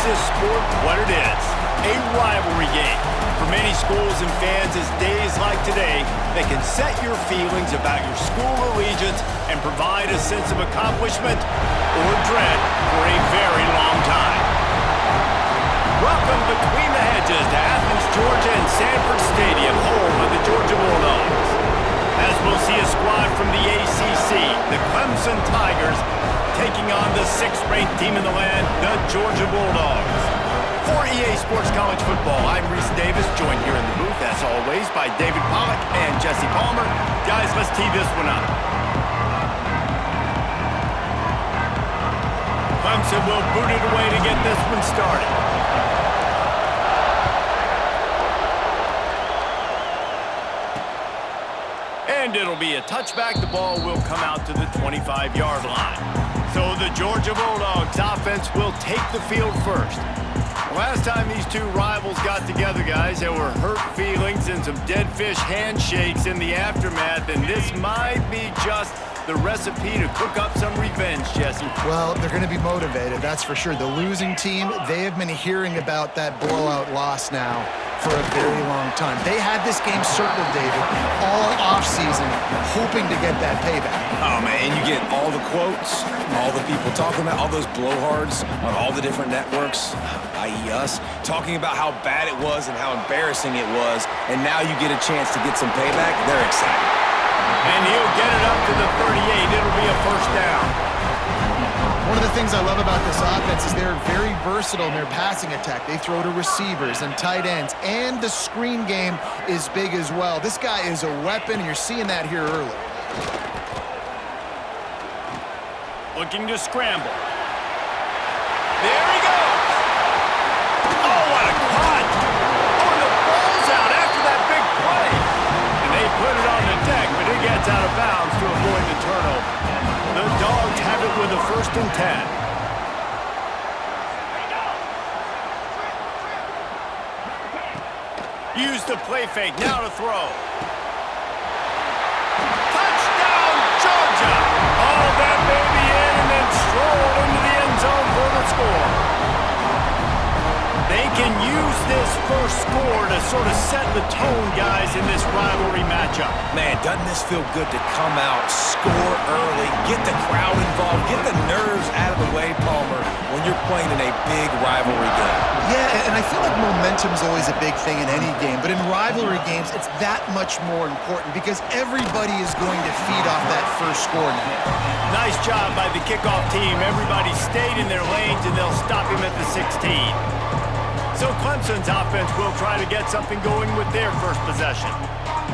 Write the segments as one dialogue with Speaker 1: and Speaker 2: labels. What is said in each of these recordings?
Speaker 1: this sport what it is, a rivalry game. For many schools and fans, it's days like today that can set your feelings about your school allegiance and provide a sense of accomplishment or dread for a very long time. Welcome between the hedges to Athens, Georgia and Sanford Stadium, home of the Georgia Bulldogs. As we'll see a squad from the ACC, the Clemson Tigers, taking on the 6th-ranked team in the land, the Georgia Bulldogs. For EA Sports College Football, I'm Reese Davis, joined here in the booth, as always, by David Pollack and Jesse Palmer. Guys, let's tee this one up. Clemson will boot it away to get this one started. And it'll be a touchback. The ball will come out to the 25-yard line. So the Georgia Bulldogs offense will take the field first. Last time these two rivals got together, guys, there were hurt feelings and some dead fish handshakes in the aftermath, and this might be just the recipe to cook up some revenge, Jesse.
Speaker 2: Well, they're going to be motivated, that's for sure. The losing team, they have been hearing about that blowout loss now for a very long time. They had this game circled, David, all offseason, hoping to get that payback.
Speaker 3: Oh, man, and you get all the quotes, all the people talking about, all those blowhards on all the different networks, i.e. us, talking about how bad it was and how embarrassing it was, and now you get a chance to get some payback. They're excited.
Speaker 1: And he'll get it up to the 38. It'll be a first down.
Speaker 2: One of the things I love about this offense is they're very versatile in their passing attack. They throw to receivers and tight ends, and the screen game is big as well. This guy is a weapon, and you're seeing that here early.
Speaker 1: Looking to scramble. There he goes! Oh, what a cut! Oh, the ball's out after that big play. And they put it on the deck, but it gets out of bounds to avoid the turnover. The Dogs have it with a 1st and 10. Use the play fake, now to throw. Touchdown, Georgia! All that baby in and then stroll into the end zone for the score. They can use this first score to sort of set the tone, guys, in this rivalry matchup.
Speaker 3: Man, doesn't this feel good to come out, score early, get the crowd involved, get the nerves out of the way, Palmer, when you're playing in a big rivalry game?
Speaker 2: Yeah, and I feel like momentum is always a big thing in any game, but in rivalry games, it's that much more important because everybody is going to feed off that first score now.
Speaker 1: Nice job by the kickoff team. Everybody stayed in their lanes, and they'll stop him at the 16. So Clemson's offense will try to get something going with their first possession.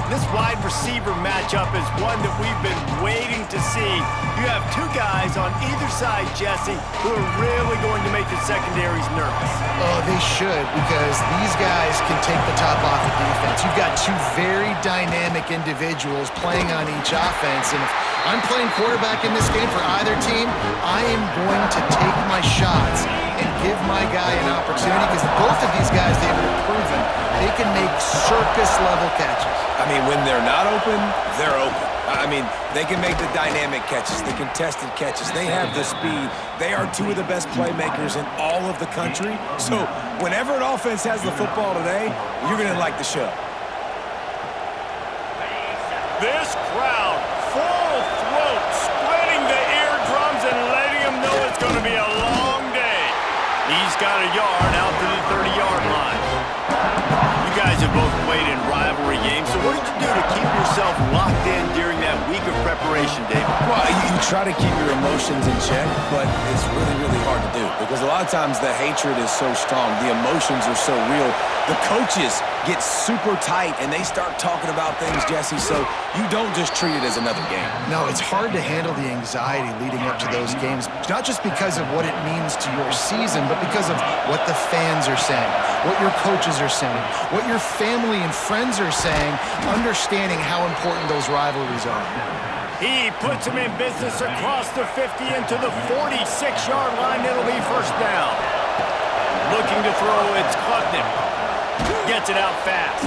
Speaker 1: This wide receiver matchup is one that we've been waiting to see. You have two guys on either side, Jesse, who are really going to make the secondaries nervous.
Speaker 2: Oh, they should, because these guys can take the top off the defense. You've got two very dynamic individuals playing on each offense, and if I'm playing quarterback in this game for either team, I am going to take my shots and give my guy an opportunity, because both of these guys, they've proven they can make circus-level catches.
Speaker 3: I mean, when they're not open, they're open. I mean, they can make the dynamic catches, the contested catches. They have the speed. They are two of the best playmakers in all of the country. So whenever an offense has the football today, you're going to like the show.
Speaker 1: This crowd, full throat, splitting the eardrums and letting them know it's going to be a long day. He's got a yard out to the 30-yard line. You guys have both played in rivalry games, so what did you do to keep yourself locked in during that week of preparation, David?
Speaker 3: Well, you try to keep your emotions in check, but it's really, really hard to do because a lot of times the hatred is so strong, the emotions are so real. The coaches get super tight and they start talking about things, Jesse, so you don't just treat it as another game.
Speaker 2: No, it's hard to handle the anxiety leading up to those games, not just because of what it means to your season, but because of what the fans are saying, what your coaches are saying, what your family and friends are saying, understanding how important those rivalries are.
Speaker 1: He puts him in business across the 50 into the 46-yard line. It'll be first down. Looking to throw, it's Klubnik. Gets it out fast.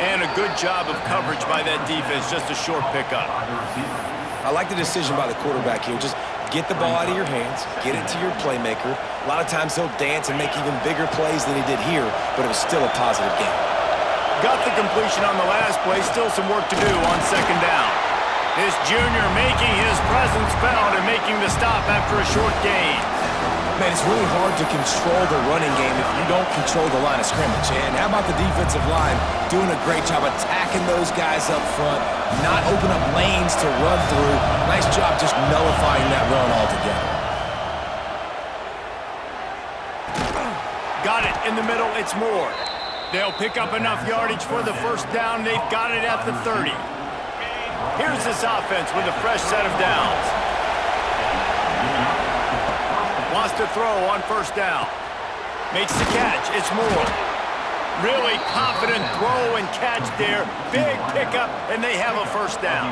Speaker 1: And a good job of coverage by that defense, just a short pickup.
Speaker 3: I like the decision by the quarterback here. Just get the ball out of your hands, get it to your playmaker, A lot of times he'll dance and make even bigger plays than he did here, but it was still a positive game.
Speaker 1: Got the completion on the last play. Still some work to do on second down. This junior making his presence felt and making the stop after a short gain.
Speaker 3: Man, it's really hard to control the running game if you don't control the line of scrimmage. And how about the defensive line doing a great job attacking those guys up front, not open up lanes to run through. Nice job just nullifying that run altogether.
Speaker 1: Got it in the middle. It's Moore. They'll pick up enough yardage for the first down. They've got it at the 30. Here's this offense with a fresh set of downs. Wants to throw on first down. Makes the catch. It's Moore. Really confident throw and catch there. Big pickup, and they have a first down.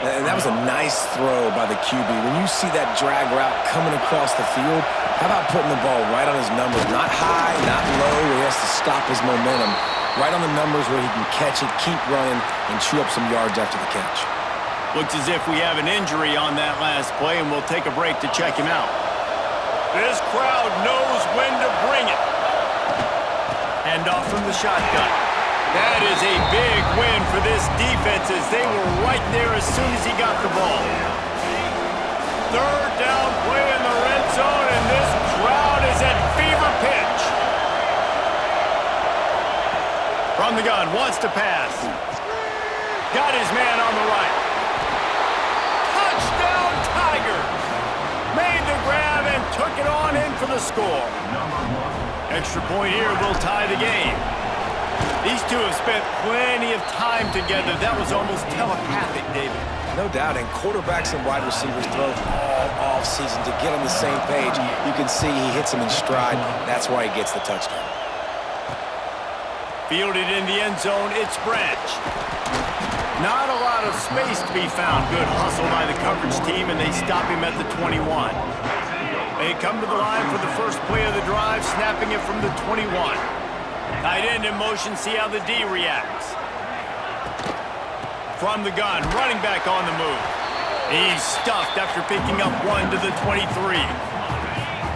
Speaker 3: And that was a nice throw by the QB. When you see that drag route coming across the field, how about putting the ball right on his numbers? Not high, not low, where he has to stop his momentum. Right on the numbers where he can catch it, keep running, and chew up some yards after the catch.
Speaker 1: Looks as if we have an injury on that last play, and we'll take a break to check him out. This crowd knows when to bring it. Hand off from the shotgun. That is a big win for this defense as they were right there as soon as he got the ball. Third down play in the red zone, and this crowd is at fever pitch. From the gun, wants to pass. Got his man on the right. Touchdown Tigers! Made the grab and took it on in for the score. Extra point here will tie the game. These two have spent plenty of time together. That was almost telepathic, David.
Speaker 3: No doubt, and quarterbacks and wide receivers throw all offseason to get on the same page. You can see he hits them in stride. That's why he gets the touchdown.
Speaker 1: Fielded in the end zone, it's Branch. Not a lot of space to be found. Good hustle by the coverage team, and they stop him at the 21. They come to the line for the first play of the drive, snapping it from the 21. Tight end in motion, see how the D reacts. From the gun, running back on the move. He's stuffed after picking up one to the 23.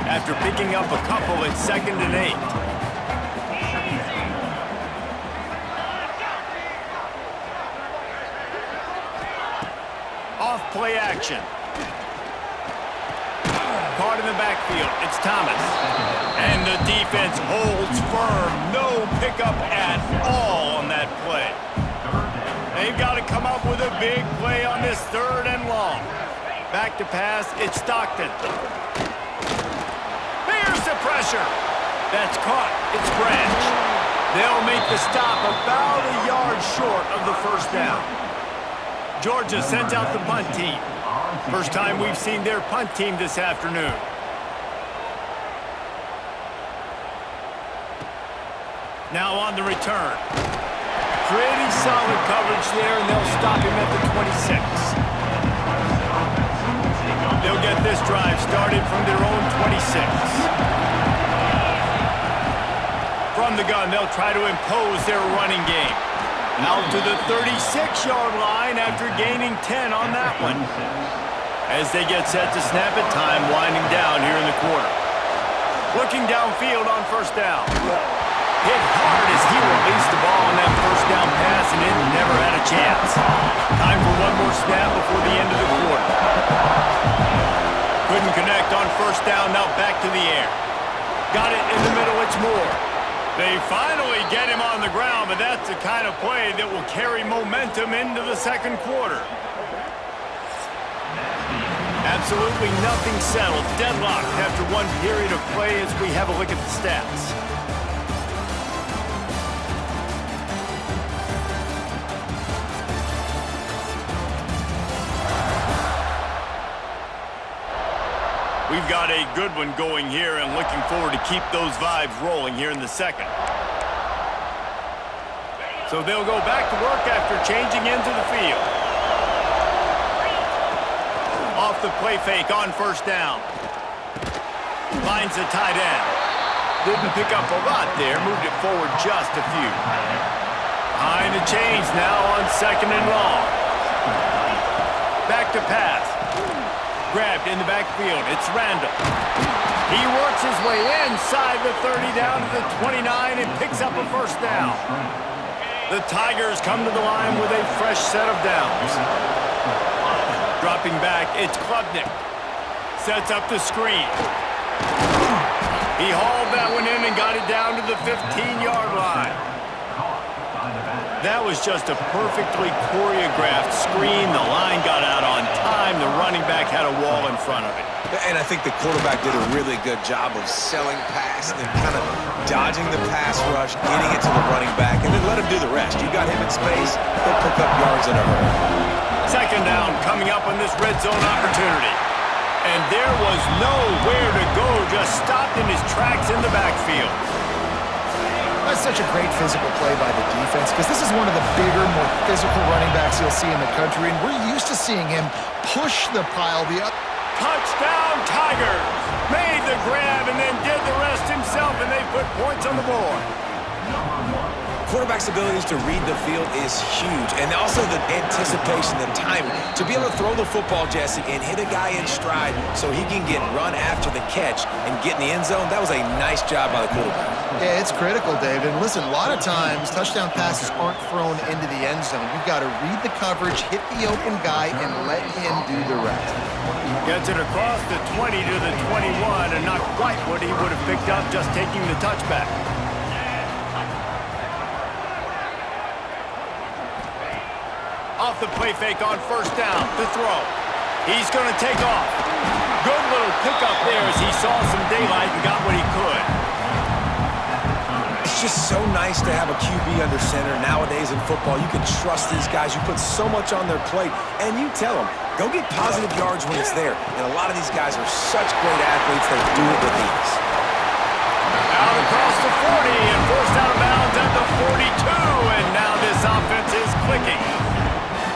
Speaker 1: After picking up a couple, it's 2nd and 8. Off play action. Caught in the backfield. It's Thomas. And the defense holds firm. No pickup at all on that play. They've got to come up with a big play on this 3rd and long. Back to pass. It's Stockton. There's the pressure. That's caught. It's Branch. They'll make the stop about a yard short of the first down. Georgia sends out the punt team. First time we've seen their punt team this afternoon. Now on the return. Pretty solid coverage there, and they'll stop him at the 26. They'll get this drive started from their own 26. From the gun, they'll try to impose their running game. Out to the 36-yard line after gaining 10 on that one. As they get set to snap it, time winding down here in the quarter. Looking downfield on first down. Hit hard as he released the ball on that first down pass, and it never had a chance. Time for one more snap before the end of the quarter. Couldn't connect on first down, now back to the air. Got it in the middle, it's Moore. They finally get him on the ground, but that's the kind of play that will carry momentum into the second quarter. Absolutely nothing settled. Deadlocked after one period of play as we have a look at the stats. We've got a good one going here and looking forward to keep those vibes rolling here in the second. So they'll go back to work after changing into the field. Off the play fake on first down. Finds the tight end. Didn't pick up a lot there, moved it forward just a few. Behind the chains now on 2nd and long. Back to pass. grabbed in the backfield. It's Randall. He works his way inside the 30 down to the 29 and picks up a first down. The Tigers come to the line with a fresh set of downs. Dropping back, it's Klubnik. Sets up the screen. He hauled that one in and got it down to the 15-yard line. That was just a perfectly choreographed screen. The line got out on time. The running back had a wall in front of it.
Speaker 3: And I think the quarterback did a really good job of selling past and kind of dodging the pass rush, getting it to the running back, and then let him do the rest. You got him in space, he'll pick up yards in a hurry.
Speaker 1: Second down coming up on this red zone opportunity. And there was nowhere to go, just stopped in his tracks in the backfield.
Speaker 2: That's such a great physical play by the defense because this is one of the bigger, more physical running backs you'll see in the country, and we're used to seeing him push the pile.
Speaker 1: Touchdown, Tigers! Made the grab and then did the rest himself, and they put points on the board.
Speaker 3: Quarterback's abilities to read the field is huge, and also the anticipation, the timing. To be able to throw the football, Jesse, and hit a guy in stride so he can get run after the catch and get in the end zone, that was a nice job by the quarterback.
Speaker 2: Yeah, it's critical, David. And listen, a lot of times, touchdown passes aren't thrown into the end zone. You've got to read the coverage, hit the open guy, and let him do the rest.
Speaker 1: Gets it across the 20 to the 21, and not quite what he would have picked up just taking the touchback. Off the play fake on first down to throw. He's going to take off. Good little pickup there as he saw some daylight and got what he could.
Speaker 3: It's just so nice to have a QB under center. Nowadays in football, you can trust these guys. You put so much on their plate, and you tell them, go get positive yards when it's there. And a lot of these guys are such great athletes, they do it with ease.
Speaker 1: Out across the 40 and forced out of bounds at the 42, and now this offense is clicking.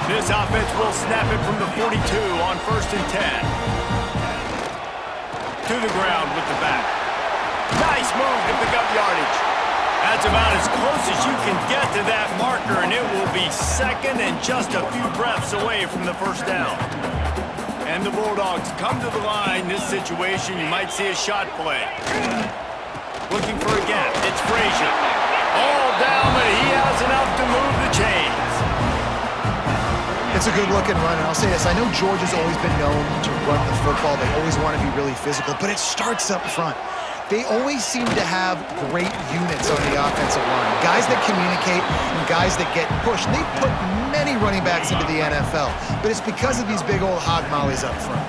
Speaker 1: This offense will snap it from the 42 on 1st and 10. To the ground with the back. Nice move to pick up yardage. That's about as close as you can get to that marker, and it will be second and just a few breaths away from the first down. And the Bulldogs come to the line. This situation, you might see a shot play. Looking for a gap. It's Frazier. All down, but he has enough to move the chains.
Speaker 2: It's a good-looking run, and I'll say this. I know Georgia's always been known to run the football. They always want to be really physical, but it starts up front. They always seem to have great units on the offensive line, guys that communicate and guys that get pushed. And they've put many running backs into the NFL, but it's because of these big old hog mollies up front.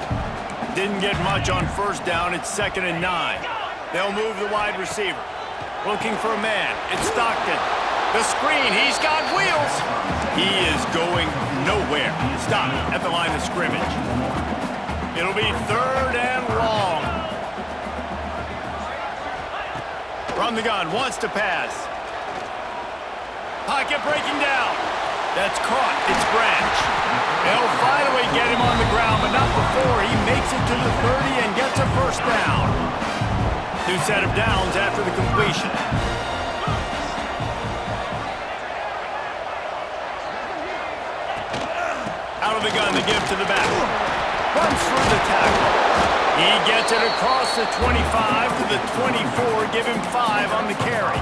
Speaker 1: Didn't get much on first down. It's 2nd and 9. They'll move the wide receiver. Looking for a man. It's Stockton. The screen. He's got wheels. He is going nowhere. Stop at the line of scrimmage. It'll be 3rd and long. From the gun, wants to pass. Pocket breaking down. That's caught. It's Branch. They'll finally get him on the ground, but not before he makes it to the 30 and gets a first down. New set of downs after the completion. Out of the gun, the give to the back. Runs through the tackle. He gets it across the 25 to the 24. Give him 5 on the carry.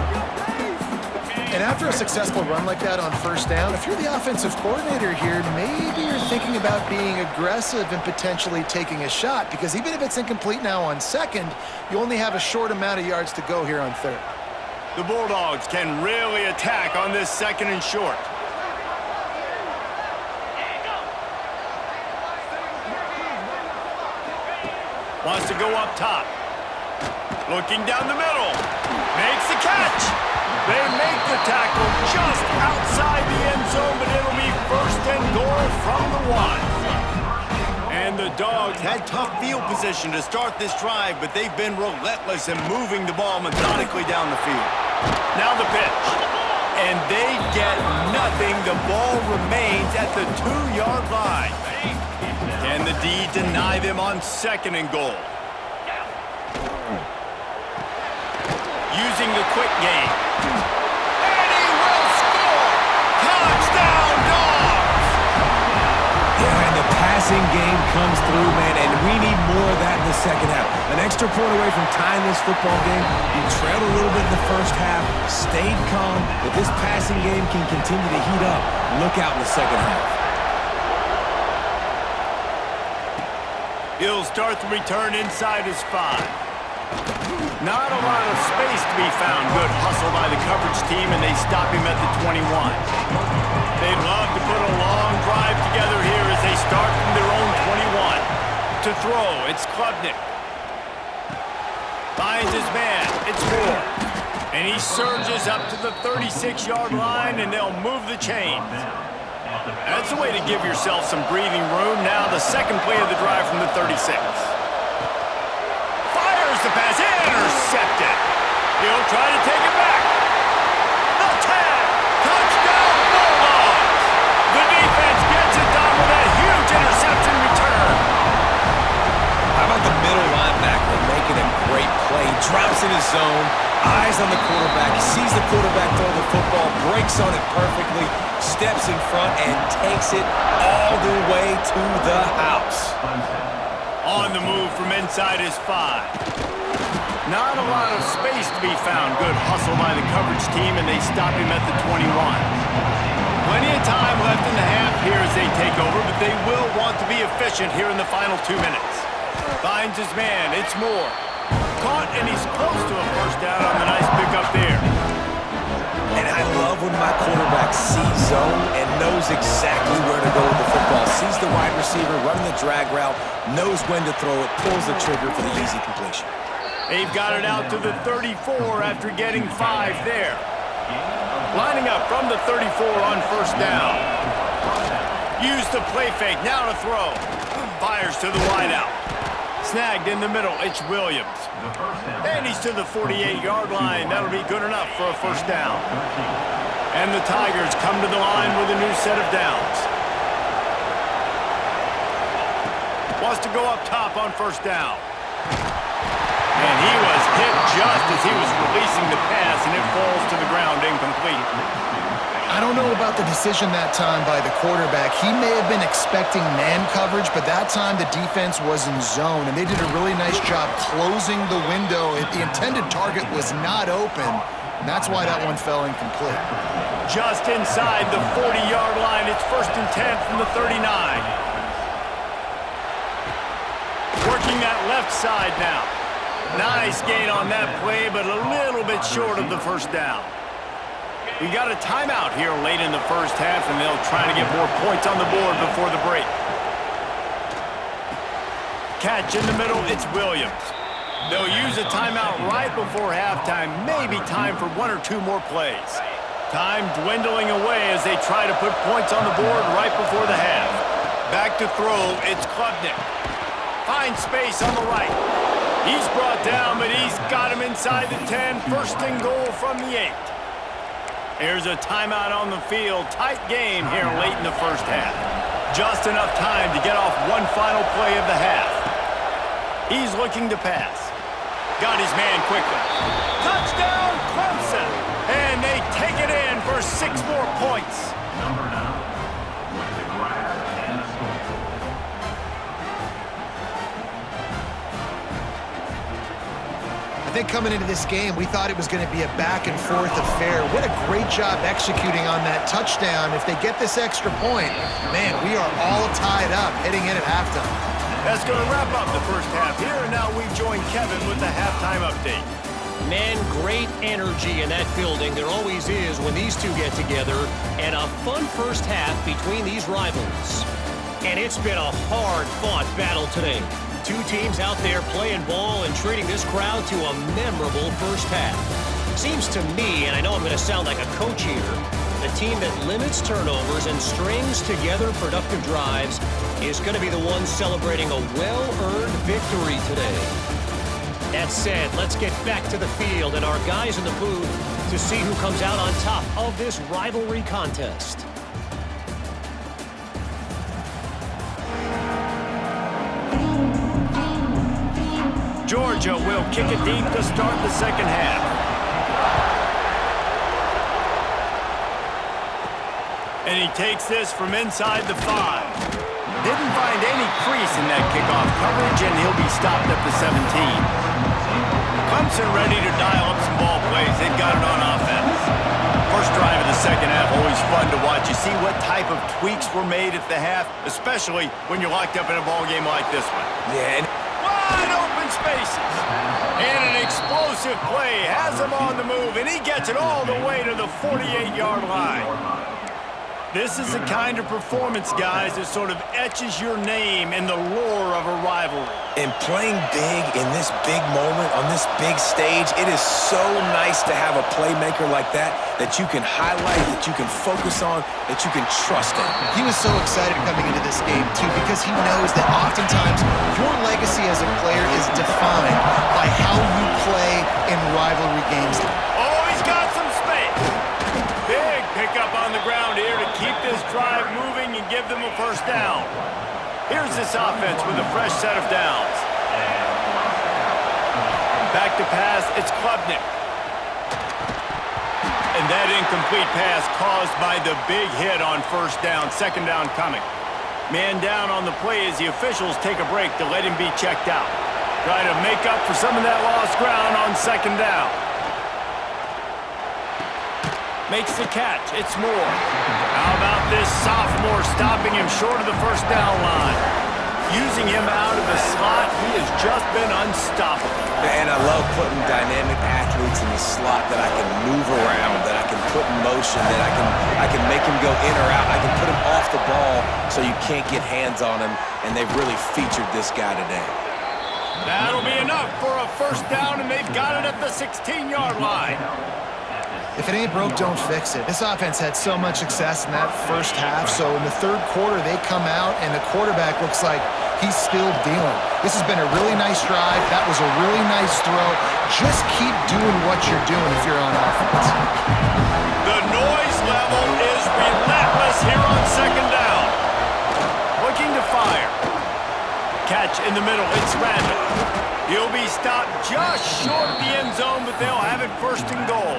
Speaker 2: And after a successful run like that on first down, if you're the offensive coordinator here, maybe you're thinking about being aggressive and potentially taking a shot, because even if it's incomplete now on second, you only have a short amount of yards to go here on third.
Speaker 1: The Bulldogs can really attack on this 2nd and short. Wants to go up top. Looking down the middle. Makes the catch. They make the tackle just outside the end zone, but it'll be 1st and goal from the 1. And the Dogs had tough field position to start this drive, but they've been relentless in moving the ball methodically down the field. Now the pitch. And they get nothing. The ball remains at the 2-yard line. Can the D deny them on 2nd and goal? Using the quick game. And he will score! Touchdown, Dogs!
Speaker 3: Yeah, and the passing game execution comes through, man, and we need more of that in the second half. An extra point away from tying this football game. You trailed a little bit in the first half, stayed calm. If this passing game can continue to heat up, look out in the second half.
Speaker 1: He'll start the return inside his 5. Not a lot of space to be found. Good hustle by the coverage team, and they stop him at the 21. They'd love to put a long drive together here as they start from their own 21. To throw, it's Klubnik. Finds his man, it's Moore. And he surges up to the 36-yard line, and they'll move the chains. That's a way to give yourself some breathing room. Now the second play of the drive from the 36. Fires the pass, intercepted. He'll try to take it back. The tag, touchdown Bulldogs. The defense gets it done with that huge interception return.
Speaker 3: How about the middle linebacker making a great play? Drops in his zone, eyes on the quarterback, sees the quarterback throw the football, breaks on it perfectly, steps in front, and takes it all the way to the house.
Speaker 1: On the move from inside his 5. Not a lot of space to be found. Good hustle by the coverage team, and they stop him at the 21. Plenty of time left in the half here as they take over, but they will want to be efficient here in the final 2 minutes. Finds his man, it's Moore. Caught, and he's close to a first down on the nice pickup there.
Speaker 3: And I love when my quarterback sees zone and knows exactly where to go with the football. Sees the wide receiver running the drag route, knows when to throw it, pulls the trigger for the easy completion.
Speaker 1: They've got it out to the 34 after getting 5 there. Lining up from the 34 on first down. Use the play fake, now to throw. Fires to the wideout. Snagged in the middle, it's Williams. And he's to the 48-yard line. That'll be good enough for a first down. And the Tigers come to the line with a new set of downs. Wants to go up top on first down. And he was hit just as he was releasing the pass, and it falls to the ground incomplete.
Speaker 2: I don't know about the decision that time by the quarterback. He may have been expecting man coverage, but that time the defense was in zone, and they did a really nice job closing the window. The intended target was not open, and that's why that one fell incomplete.
Speaker 1: Just inside the 40-yard line, it's 1st and 10 from the 39. Working that left side now. Nice gain on that play, but a little bit short of the first down. We got a timeout here late in the first half, and they'll try to get more points on the board before the break. Catch in the middle, it's Williams. They'll use a timeout right before halftime, maybe time for 1 or 2 more plays. Time dwindling away as they try to put points on the board right before the half. Back to throw, it's Klubnik. Finds space on the right. He's brought down, but he's got him inside the 10. 1st and goal from the 8. Here's a timeout on the field. Tight game here late in the first half. Just enough time to get off one final play of the half. He's looking to pass. Got his man quickly. Touchdown, Clemson! And they take it in for 6 more points.
Speaker 2: I think coming into this game, we thought it was going to be a back-and-forth affair. What a great job executing on that touchdown. If they get this extra point, man, we are all tied up heading in at halftime.
Speaker 1: That's going to wrap up the first half here, and now we join Kevin with the halftime update.
Speaker 4: Man, great energy in that building. There always is when these two get together, and a fun first half between these rivals. And it's been a hard-fought battle today. 2 teams out there playing ball and treating this crowd to a memorable first half. Seems to me, and I know I'm going to sound like a coach here, the team that limits turnovers and strings together productive drives is going to be the one celebrating a well-earned victory today. That said, let's get back to the field and our guys in the booth to see who comes out on top of this rivalry contest.
Speaker 1: Georgia will kick it deep to start the second half. And he takes this from inside the 5. Didn't find any crease in that kickoff coverage, and he'll be stopped at the 17. Clemson ready to dial up some ball plays. They've got it on offense. First drive of the second half, always fun to watch. You see what type of tweaks were made at the half, especially when you're locked up in a ball game like this one.
Speaker 3: Yeah, and
Speaker 1: Wide open spaces. And an explosive play has him on the move, and he gets it all the way to the 48-yard line. This is the kind of performance, guys, that sort of etches your name in the lore of a rivalry.
Speaker 3: And playing big in this big moment, on this big stage, it is so nice to have a playmaker like that you can highlight, that you can focus on, that you can trust in.
Speaker 2: He was so excited coming into this game, too, because he knows that oftentimes your legacy as a player is defined by how you play in rivalry games.
Speaker 1: Oh, he's got some space. Big pickup on the ground here to keep this drive moving and give them a first down. Here's this offense with a fresh set of downs. Back to pass, it's Klubnik. And that incomplete pass caused by the big hit on first down, second down coming. Man down on the play as the officials take a break to let him be checked out. Try to make up for some of that lost ground on second down. Makes the catch. It's Moore. How about this sophomore stopping him short of the first down line? Using him out of the slot, he has just been unstoppable.
Speaker 3: And I love putting dynamic athletes in the slot that I can move around, that I can put in motion, that I can make him go in or out. I can put him off the ball so you can't get hands on him, and they've really featured this guy today.
Speaker 1: That'll be enough for a first down, and they've got it at the 16-yard line.
Speaker 2: If it ain't broke, don't fix it. This offense had so much success in that first half, so in the third quarter, they come out, and the quarterback looks like he's still dealing. This has been a really nice drive. That was a really nice throw. Just keep doing what you're doing if you're on offense.
Speaker 1: The noise level is relentless here on second down. Looking to fire. Catch in the middle. It's Randall. He'll be stopped just short of the end zone, but they'll have it first and goal.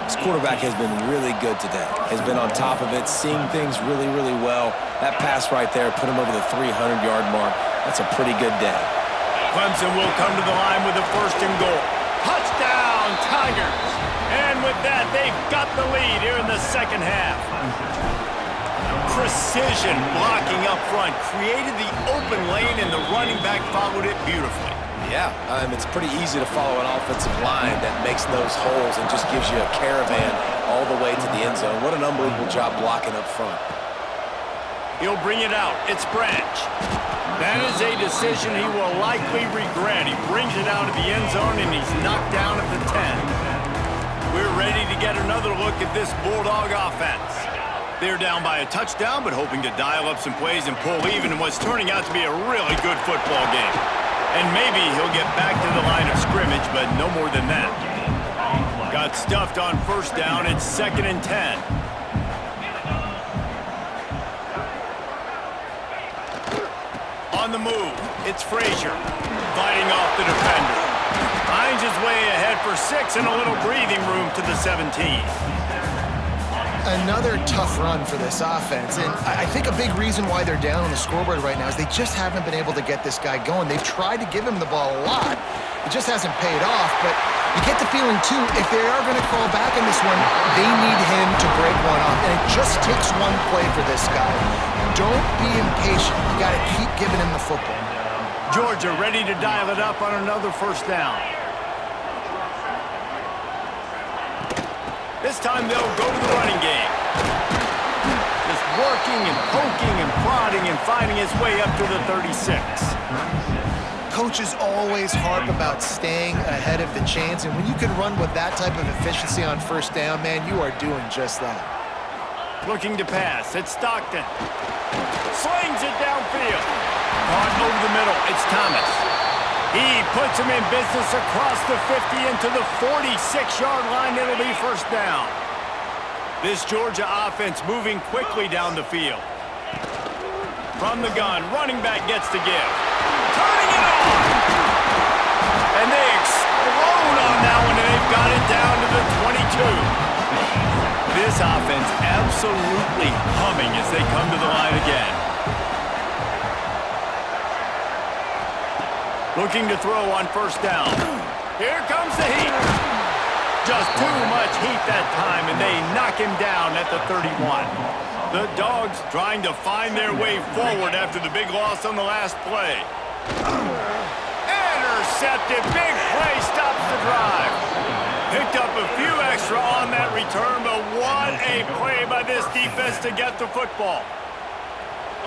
Speaker 3: This quarterback has been really good today. Has been on top of it, seeing things really, really well. That pass right there put him over the 300-yard mark. That's a pretty good day.
Speaker 1: Clemson will come to the line with a first and goal. Touchdown, Tigers! And with that, they've got the lead here in the second half. Precision blocking up front created the open lane, and the running back followed it beautifully.
Speaker 3: Yeah, it's pretty easy to follow an offensive line that makes those holes and just gives you a caravan all the way to the end zone. What an unbelievable job blocking up front.
Speaker 1: He'll bring it out. It's Branch. That is a decision he will likely regret. He brings it out of the end zone, and he's knocked down at the 10. We're ready to get another look at this Bulldog offense. They're down by a touchdown, but hoping to dial up some plays and pull even in what's turning out to be a really good football game. And maybe he'll get back to the line of scrimmage, but no more than that. Got stuffed on first down. It's 2nd and 10. On the move, it's Frazier. Fighting off the defender. Finds his way ahead for 6 and a little breathing room to the 17.
Speaker 2: Another tough run for this offense, and I think a big reason why they're down on the scoreboard right now is they just haven't been able to get this guy going. They've tried to give him the ball a lot. It just hasn't paid off, but you get the feeling, too, if they are going to crawl back in this one, they need him to break one off, and it just takes one play for this guy. Don't be impatient. You got to keep giving him the football.
Speaker 1: Georgia ready to dial it up on another first down. This time they'll go to the running game. Just working and poking and prodding and finding his way up to the 36.
Speaker 2: Coaches always harp about staying ahead of the chains, and when you can run with that type of efficiency on first down, man, you are doing just that.
Speaker 1: Looking to pass. It's Stockton. Slings it downfield. Caught over the middle. It's Thomas. He puts him in business across the 50 into the 46-yard line. It'll be first down. This Georgia offense moving quickly down the field. From the gun, running back gets the give. Turning it on! And they explode on that one, and they've got it down to the 22. This offense absolutely humming as they come to the line again. Looking to throw on first down. Here comes the heat. Just too much heat that time, and they knock him down at the 31. The Dogs trying to find their way forward after the big loss on the last play. Intercepted. Big play stops the drive. Picked up a few extra on that return, but what a play by this defense to get the football.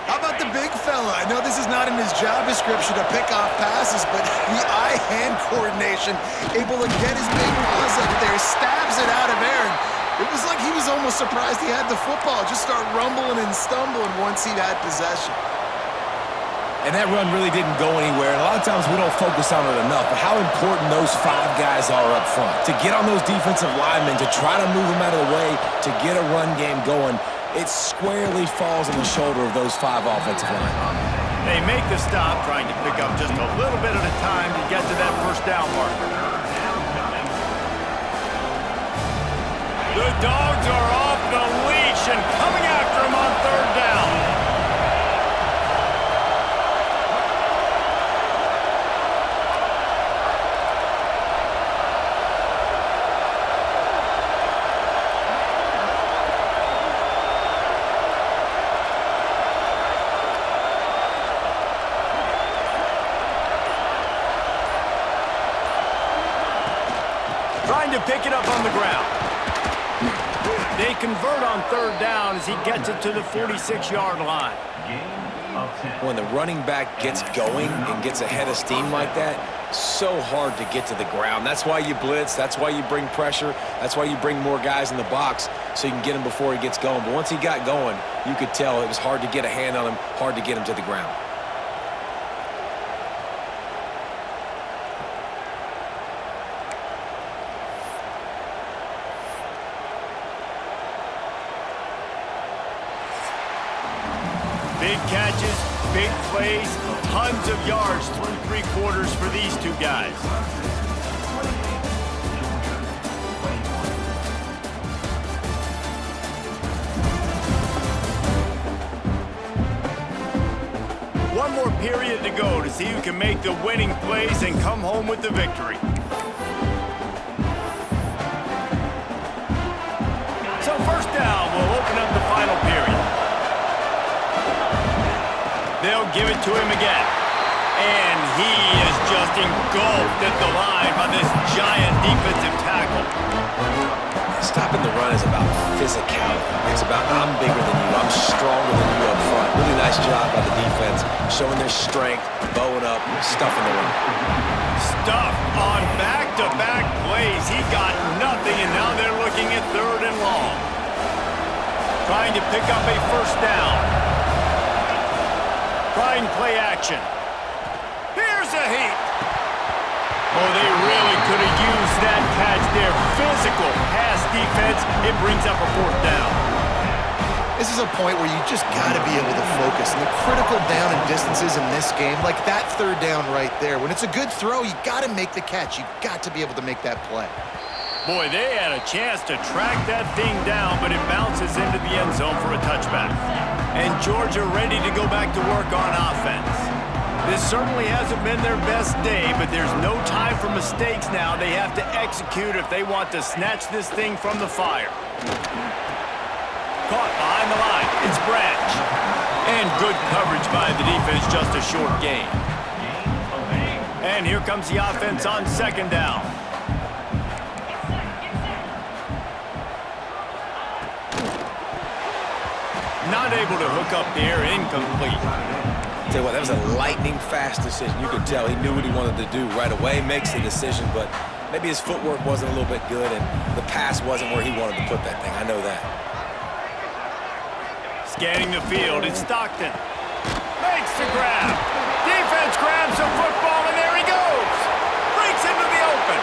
Speaker 3: How about the big fella? I know this is not in his job description to pick off passes, but the eye-hand coordination, able to get his big paws up there, stabs it out of Aaron. It was like he was almost surprised he had the football. Just start rumbling and stumbling once he had possession. And that run really didn't go anywhere. And a lot of times we don't focus on it enough, but how important those 5 guys are up front. To get on those defensive linemen, to try to move them out of the way, to get a run game going, it squarely falls on the shoulder of those 5 offensive linemen.
Speaker 1: They make the stop, trying to pick up just a little bit at a time to get to that first down marker. The Dogs are off the leash and coming after him on third down. Trying to pick it up on the ground. They convert on third down as he gets it to the 46-yard line.
Speaker 3: When the running back gets going and gets ahead of steam like that, so hard to get to the ground. That's why you blitz. That's why you bring pressure. That's why you bring more guys in the box so you can get him before he gets going. But once he got going, you could tell it was hard to get a hand on him, hard to get him to the ground.
Speaker 1: Big catches, big plays, tons of yards through 3 quarters for these 2 guys. One more period to go to see who can make the winning plays and come home with the victory. So first down will open up the final period. They'll give it to him again. And he is just engulfed at the line by this giant defensive tackle.
Speaker 3: Stopping the run is about physicality. It's about I'm bigger than you, I'm stronger than you up front. Really nice job by the defense, showing their strength, bowing up, stuffing the run.
Speaker 1: Stuffed on back-to-back plays. He got nothing, and now they're looking at third and long. Trying to pick up a first down. Trying play action. Here's a heat. Oh, they really could have used that catch there. Physical pass defense. It brings up a fourth down.
Speaker 2: This is a point where you just got to be able to focus. And the critical down and distances in this game, like that third down right there, when it's a good throw, you got to make the catch. You got to be able to make that play.
Speaker 1: Boy, they had a chance to track that thing down, but it bounces into the end zone for a touchback. And Georgia ready to go back to work on offense. This certainly hasn't been their best day, but there's no time for mistakes now. They have to execute if they want to snatch this thing from the fire. Caught behind the line. It's Branch. And good coverage by the defense, just a short gain. And here comes the offense on second down. Not able to hook up there, incomplete.
Speaker 3: Tell you what, that was a lightning-fast decision. You could tell he knew what he wanted to do right away, makes the decision, but maybe his footwork wasn't a little bit good and the pass wasn't where he wanted to put that thing. I know that.
Speaker 1: Scanning the field, it's Stockton. Makes the grab. Defense grabs the football, and there he goes. Breaks into the open.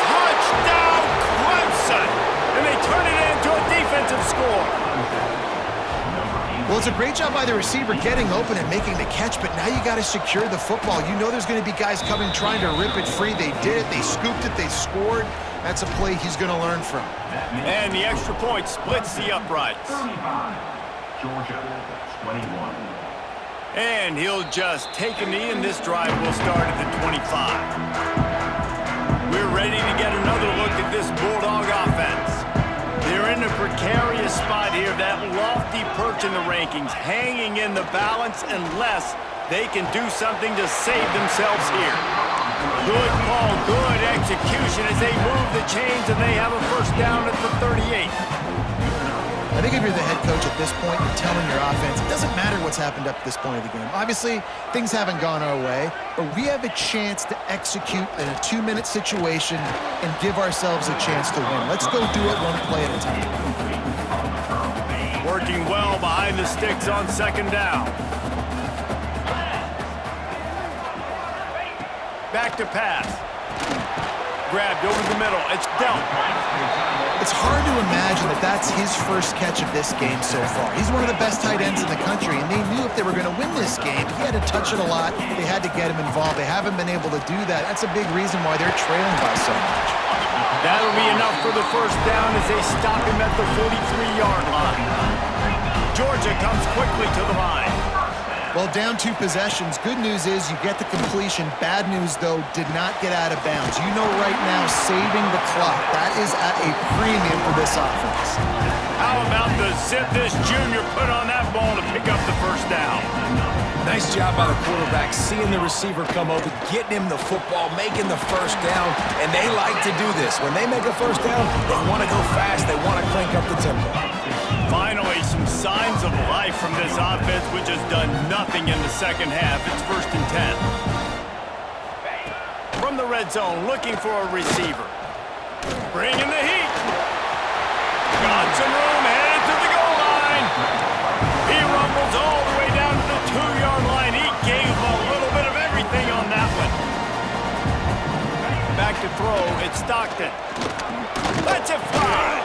Speaker 1: Touchdown, Clemson. And they turn it into a defensive score.
Speaker 2: Well, it's a great job by the receiver getting open and making the catch, but now you got to secure the football. You know there's going to be guys coming trying to rip it free. They did it. They scooped it. They scored. That's a play he's going to learn from.
Speaker 1: And the extra point splits the uprights.
Speaker 5: Georgia, 21.
Speaker 1: And he'll just take a knee, and this drive will start at the 25. We're ready to get another look at this Bulldog offense. They're in a precarious spot here, that lofty perch in the rankings, hanging in the balance unless they can do something to save themselves here. Good call, good execution as they move the chains, and they have a first down at the 38.
Speaker 2: I think if you're the head coach at this point, you're telling your offense, it doesn't matter what's happened up to this point of the game. Obviously, things haven't gone our way, but we have a chance to execute in a 2-minute situation and give ourselves a chance to win. Let's go do it one play at a time.
Speaker 1: Working well behind the sticks on second down. Back to pass. Grabbed over the middle. It's dealt.
Speaker 2: It's hard to imagine that that's his first catch of this game so far. He's one of the best tight ends in the country, and they knew if they were going to win this game, he had to touch it a lot. They had to get him involved. They haven't been able to do that. That's a big reason why they're trailing by so much.
Speaker 1: That'll be enough for the first down as they stop him at the 43-yard line. Georgia comes quickly to the line.
Speaker 2: Well, down 2 possessions. Good news is you get the completion. Bad news, though, did not get out of bounds. You know right now, saving the clock. That is at a premium for this offense.
Speaker 1: How about the zip this junior put on that ball to pick up the first down?
Speaker 3: Nice job by the quarterback, seeing the receiver come over, getting him the football, making the first down, and they like to do this. When they make a first down, they want to go fast. They want to crank up the tempo.
Speaker 1: Finally, some signs of life from this offense, which has done nothing in the second half. It's 1st and 10. From the red zone, looking for a receiver. Bringing the heat. Got some room, headed to the goal line. He rumbles all the way down to the 2-yard line. He gave him a little bit of everything on that one. Back to throw, it's Stockton. Let's it fly.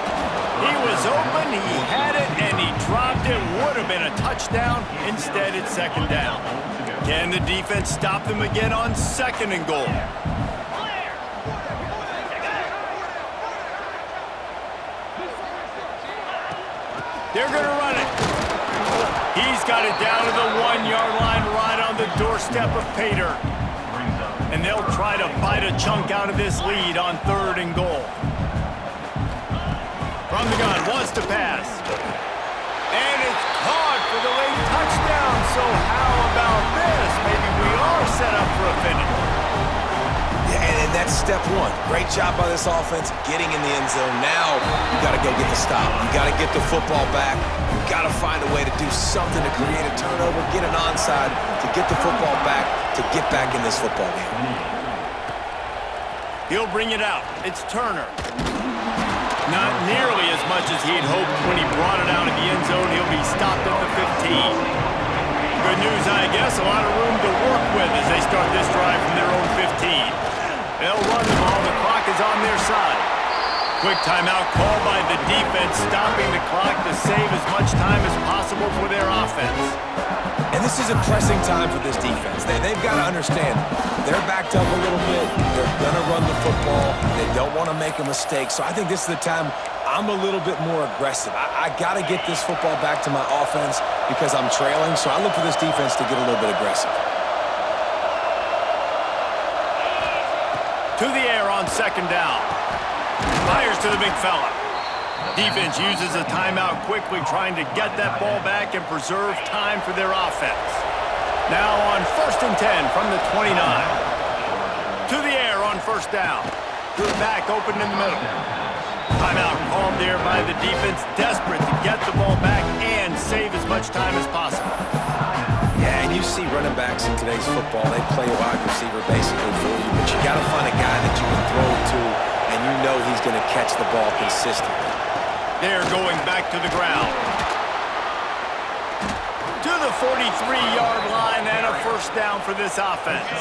Speaker 1: He was open, he had it, and he dropped it. Would have been a touchdown. Instead, it's 2nd down. Can the defense stop them again on 2nd and goal? They're going to run it. He's got it down to the 1-yard line, right on the doorstep of Pater. And they'll try to bite a chunk out of this lead on 3rd and goal. From the gun, wants to pass. And it's caught for the late touchdown. So how about this? Maybe we are set up for a finish.
Speaker 3: Yeah, and that's step 1. Great job by this offense, getting in the end zone. Now you got to go get the stop. You got to get the football back. You got to find a way to do something to create a turnover, get an onside, to get the football back, to get back in this football game.
Speaker 1: He'll bring it out. It's Turner. Not nearly as much as he'd hoped when he brought it out of the end zone. He'll be stopped at the 15. Good news, I guess. A lot of room to work with as they start this drive from their own 15. They'll run the ball. The clock is on their side. Quick timeout called by the defense, stopping the clock to save as much time as possible for their offense.
Speaker 3: And this is a pressing time for this defense. They've got to understand, they're backed up a little bit. They're going to run the football. They don't want to make a mistake. So I think this is the time I'm a little bit more aggressive. I got to get this football back to my offense because I'm trailing. So I look for this defense to get a little bit aggressive.
Speaker 1: To the air on 2nd down. Fires to the big fella. Defense uses a timeout quickly, trying to get that ball back and preserve time for their offense. Now on 1st and 10 from the 29. To the air on 1st down. Good back open in the middle. Timeout called there by the defense, desperate to get the ball back and save as much time as possible.
Speaker 3: Yeah, and you see running backs in today's football, they play a wide receiver basically for you, but you got to find a guy that you can throw it to, and you know he's going to catch the ball consistently.
Speaker 1: They're going back to the ground. To the 43-yard line and a first down for this offense.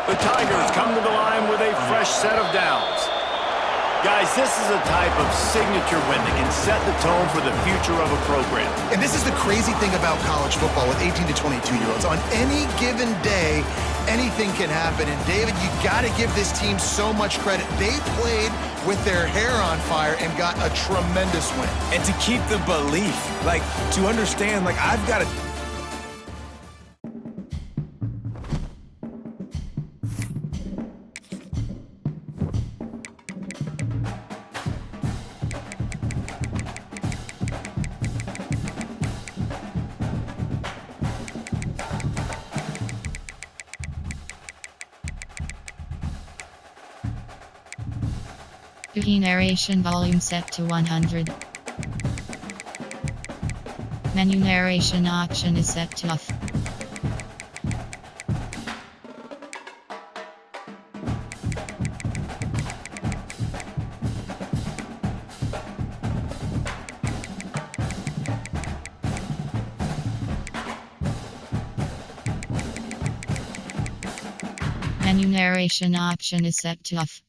Speaker 1: The Tigers come to the line with a fresh set of downs. Guys, this is a type of signature win that can set the tone for the future of a program.
Speaker 2: And this is the crazy thing about college football with 18 to 22-year-olds. On any given day, anything can happen. And David, you got to give this team so much credit. They played with their hair on fire and got a tremendous win.
Speaker 3: And to keep the belief, to understand, I've got to
Speaker 5: Wiki narration volume set to 100. Menu narration option is set to off. Menu narration option is set to off.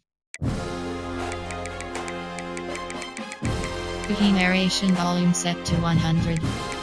Speaker 5: Wiki narration volume set to 100.